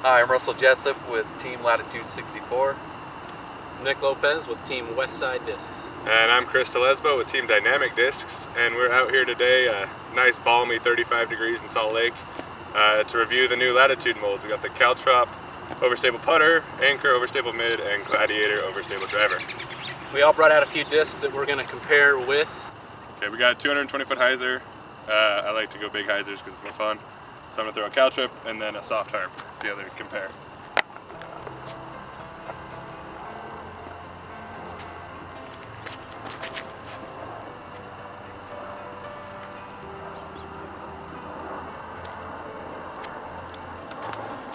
Hi, I'm Russell Jessop with Team Latitude 64. Nick Lopez with Team Westside Discs. And I'm Chris Tellesbo with Team Dynamic Discs, and we're out here today, nice balmy 35 degrees in Salt Lake, to review the new Latitude molds. We got the Caltrop overstable putter, Anchor overstable mid, and Gladiator overstable driver. We all brought out a few discs that we're going to compare with. Okay, we got 220 foot hyzer. I like to go big hyzers because it's more fun. So I'm going to throw a Caltrop and then a soft harp, see how they compare.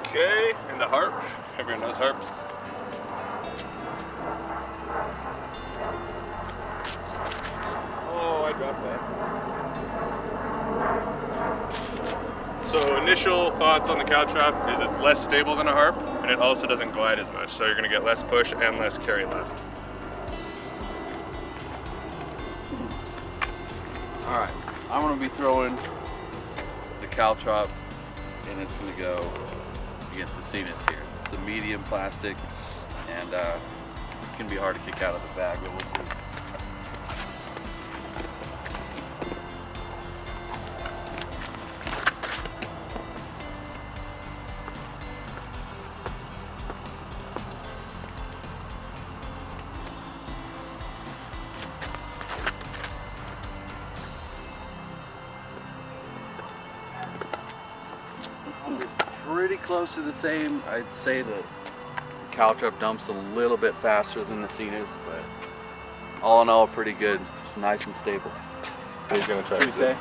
Okay, and the harp. Everyone knows harps. Oh, I dropped that. So initial thoughts on the Caltrop is it's less stable than a harp, and it also doesn't glide as much, so you're gonna get less push and less carry left. All right, I'm gonna be throwing the Caltrop, and it's gonna go against the Cetus here. It's a medium plastic, and it's gonna be hard to kick out of the bag, but we'll see. Pretty close to the same. I'd say that Caltrop dumps a little bit faster than the Cetus, but all in all, pretty good. It's nice and stable. Who's gonna try We're going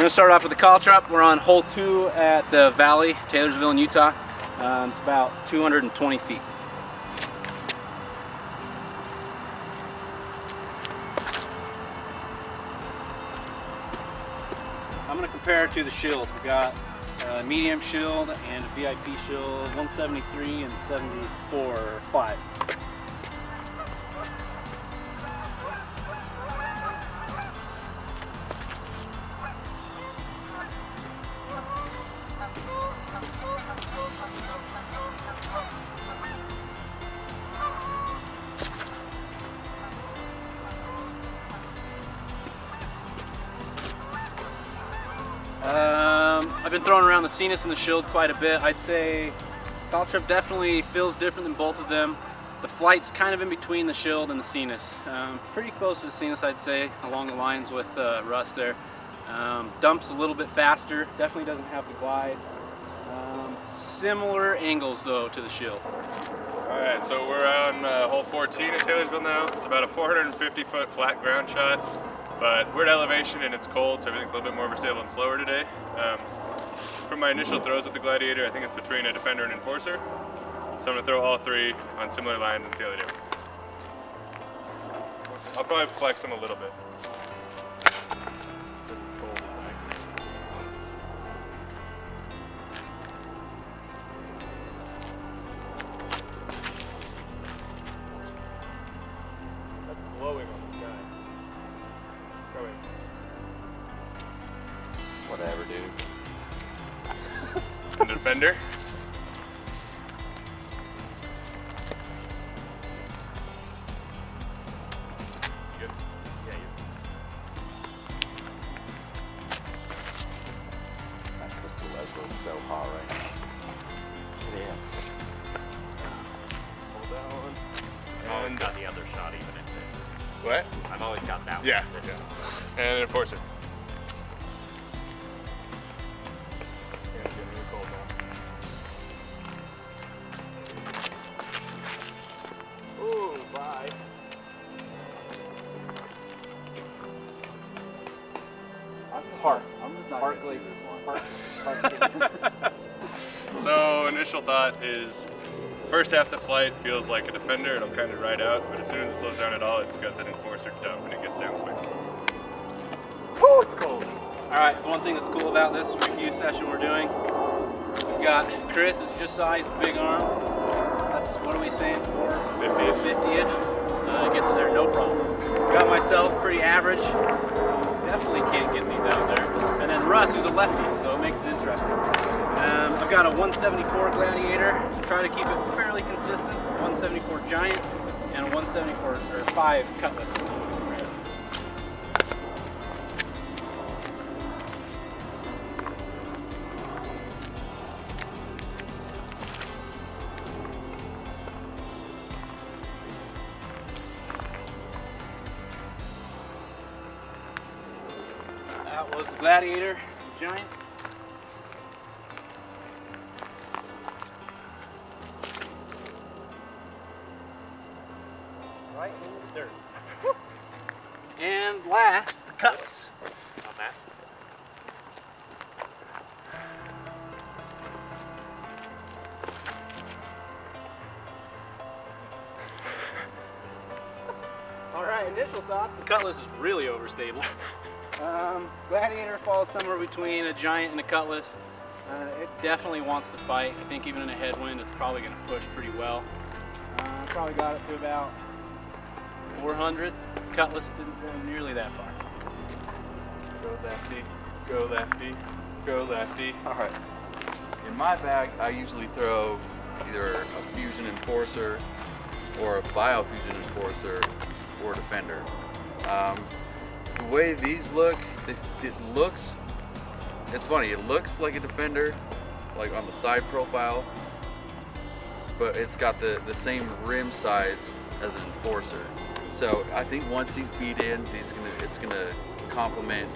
to start off with the Caltrop. We're on hole 2 at the Valley, Taylorsville in Utah. It's about 220 feet. I'm going to compare it to the shield. We got a medium shield and a VIP shield, 173 and 74.5. I've been throwing around the Cetus and the shield quite a bit. I'd say Caltrop definitely feels different than both of them. The flight's kind of in between the shield and the Cetus. Pretty close to the Cetus, I'd say, along the lines with Russ there. Dumps a little bit faster, definitely doesn't have the glide. Similar angles though to the shield. Alright, so we're on hole 14 at Taylorsville now. It's about a 450 foot flat ground shot, but we're at elevation and it's cold, so everything's a little bit more stable and slower today. From my initial throws with the Gladiator, I think it's between a defender and enforcer. So I'm going to throw all three on similar lines and see how they do. I'll probably flex them a little bit. That's glowing on the sky. Go in. Whatever, dude. And the defender. Good. Yeah, you. That Tellesbo is so hot right now. It is. Hold that one. I've always got the other shot even if this is. What? I've always got that one. Yeah. This is- And an enforcer. Ooh, bye. Park. I'm just not Park gonna do Lakes. this one. So initial thought is first half the flight feels like a defender, it'll kind of ride out, but as soon as it slows down at all, it's got that enforcer dump and it gets down quick. Woo, it's cold. Alright, so one thing that's cool about this review session we're doing, we've got Chris is just sized big arm. That's, what are we saying, 450-ish? Gets in there no problem. Got myself pretty average. Definitely can't get these out there. And then Russ, who's a lefty, so it makes it interesting. I've got a 174 Gladiator. Try to keep it fairly consistent. 174 Giant and a 174 or 5 Cutlass. That was the Gladiator Giant. Right in the dirt. And last, the Cutlass. On that. All right, initial thoughts. The Cutlass is really overstable. Gladiator falls somewhere between a Giant and a Cutlass. It definitely wants to fight. I think even in a headwind, it's probably going to push pretty well. Probably got it to about 400. Cutlass didn't go nearly that far. Go lefty, go lefty, go lefty. All right. In my bag, I usually throw either a Fusion Enforcer or a Biofusion Enforcer or Defender. The way these look, it's funny, it looks like a Defender, like on the side profile, but it's got the same rim size as an Enforcer. So I think once these beat in, it's gonna complement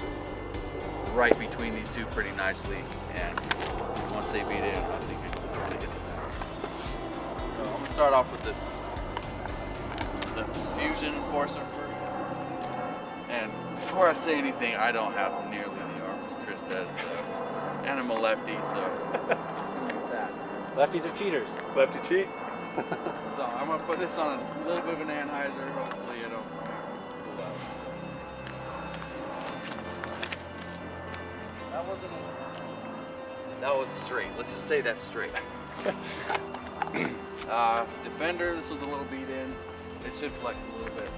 right between these two pretty nicely, and once they beat in, I think it's gonna hit the bag. So I'm gonna start off with the Fusion Enforcer first. And before I say anything, I don't have nearly the arm as Chris does, so, and I'm a lefty, so it's gonna be sad. Lefties are cheaters. Lefty cheat. So I'm gonna put this on a little bit of an anhyzer. Hopefully it don't pull out. That was straight. Let's just say that's straight. Defender. This was a little beat in. It should flex a little bit.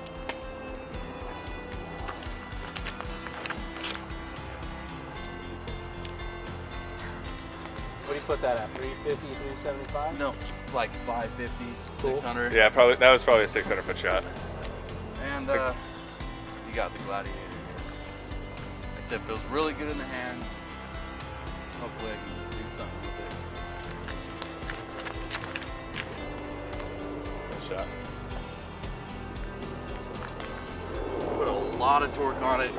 What do you put that at? 350, 375? No, like 550, Cool. 600. Yeah, probably that was probably a 600 foot shot. And you got the Gladiator here. Like I said, feels really good in the hand. Hopefully I can do something with it. Good shot. Put a lot of torque on it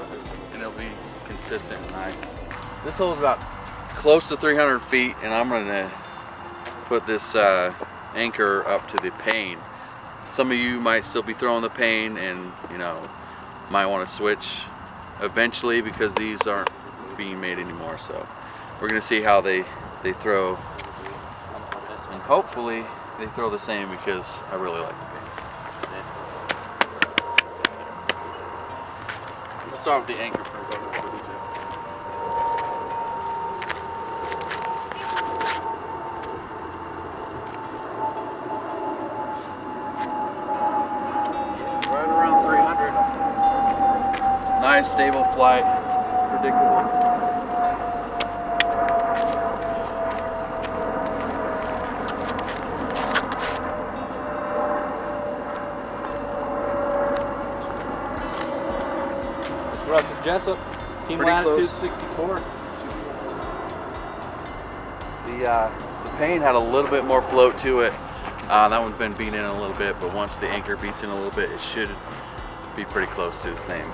and it'll be consistent and nice. This hole's about close to 300 feet and I'm gonna put this anchor up to the pane. Some of you might still be throwing the pane and might want to switch eventually because these aren't being made anymore. So we're gonna see how they throw, and hopefully they throw the same because I really like the pane. We'll start with the anchor first. Right around 300. Nice stable flight, predictable. Russell Jessop, Team Pretty Latitude close. 64. The pane had a little bit more float to it. That one's been beaten in a little bit, but once the anchor beats in a little bit, it should be pretty close to the same.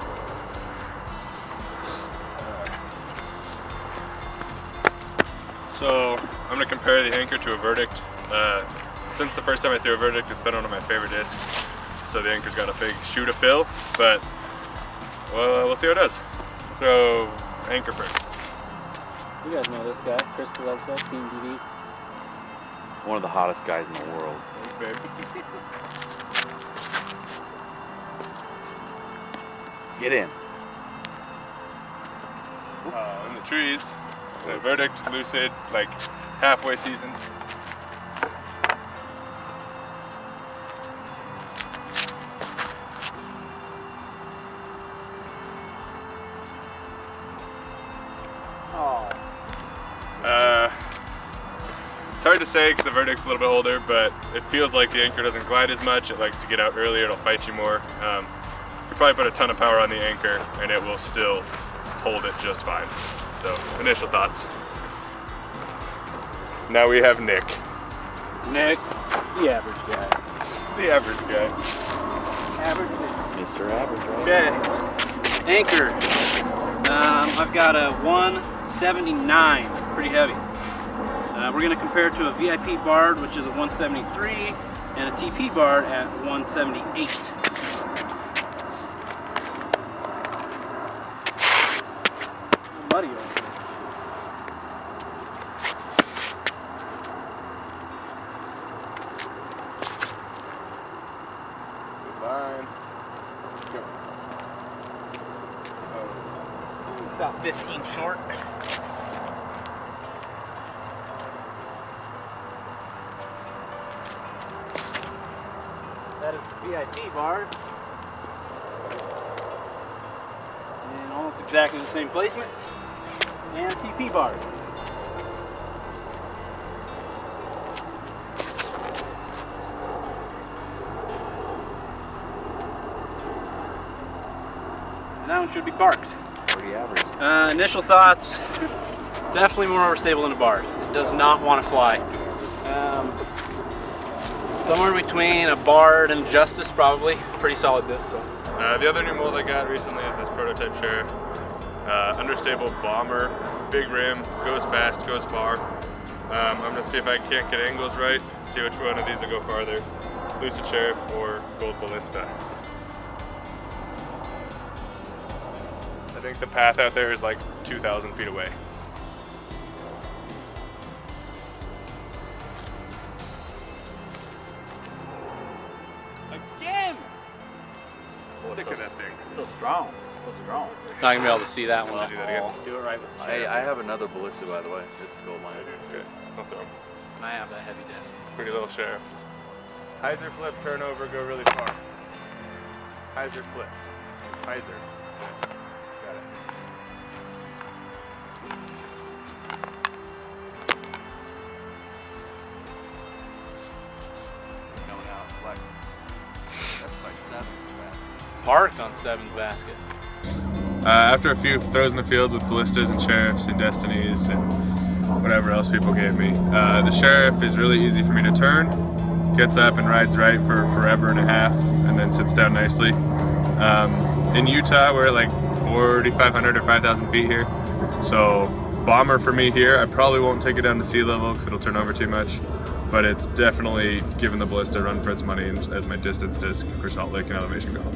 So I'm gonna compare the anchor to a Verdict. Since the first time I threw a Verdict, it's been one of my favorite discs. So the anchor's got a big shoe to fill, but we'll see how it does. Throw anchor first. You guys know this guy, Chris Tellesbo, Team DD. One of the hottest guys in the world. Babe. Get in. In the trees, the Verdict, Lucid, like halfway season. say because the verdict's a little bit older, but it feels like the anchor doesn't glide as much. It likes to get out earlier, it'll fight you more. You probably put a ton of power on the anchor and it will still hold it just fine. So, initial thoughts. Now we have Nick. Nick, the average guy. The average guy. Average Nick. Mr. Average, right? Okay. Anchor. I've got a 179, pretty heavy. We're going to compare it to a VIP Bard, which is a 173, and a TP Bard at 178. Muddy right there. Good line. Go. About 15 short. That is the VIP Bard. And almost exactly the same placement. And TP Bard. And that one should be parked. Pretty average. Initial thoughts, definitely more overstable than a Bard. It does not want to fly. Somewhere between a Bard and Justice, probably. Pretty solid disc. The other new mold I got recently is this prototype Sheriff. Understable bomber, big rim, goes fast, goes far. I'm gonna see if I can't get angles right, see which one of these will go farther. Lucid Sheriff or Gold Ballista. I think the path out there is like 2,000 feet away. Again! Sick of that thing. So strong. So strong. Not gonna be able to see that one. I'll do that again. Do it right. Hey, I have another ballista, by the way. It's a gold line. Okay, I'll throw 'em. And I have that heavy disc. Pretty little Sheriff. Hyzer flip, turnover, go really far. Hyzer flip. Hyzer. Got it. Coming out like that's like 7. Parked on 7's basket. After a few throws in the field with ballistas and sheriffs and destinies and whatever else people gave me, the sheriff is really easy for me to turn, gets up and rides right for forever and a half, and then sits down nicely. In Utah, we're like 4,500 or 5,000 feet here, so bomber for me here. I probably won't take it down to sea level because it'll turn over too much, but it's definitely given the ballista a run for its money as my distance disc for Salt Lake and elevation golf.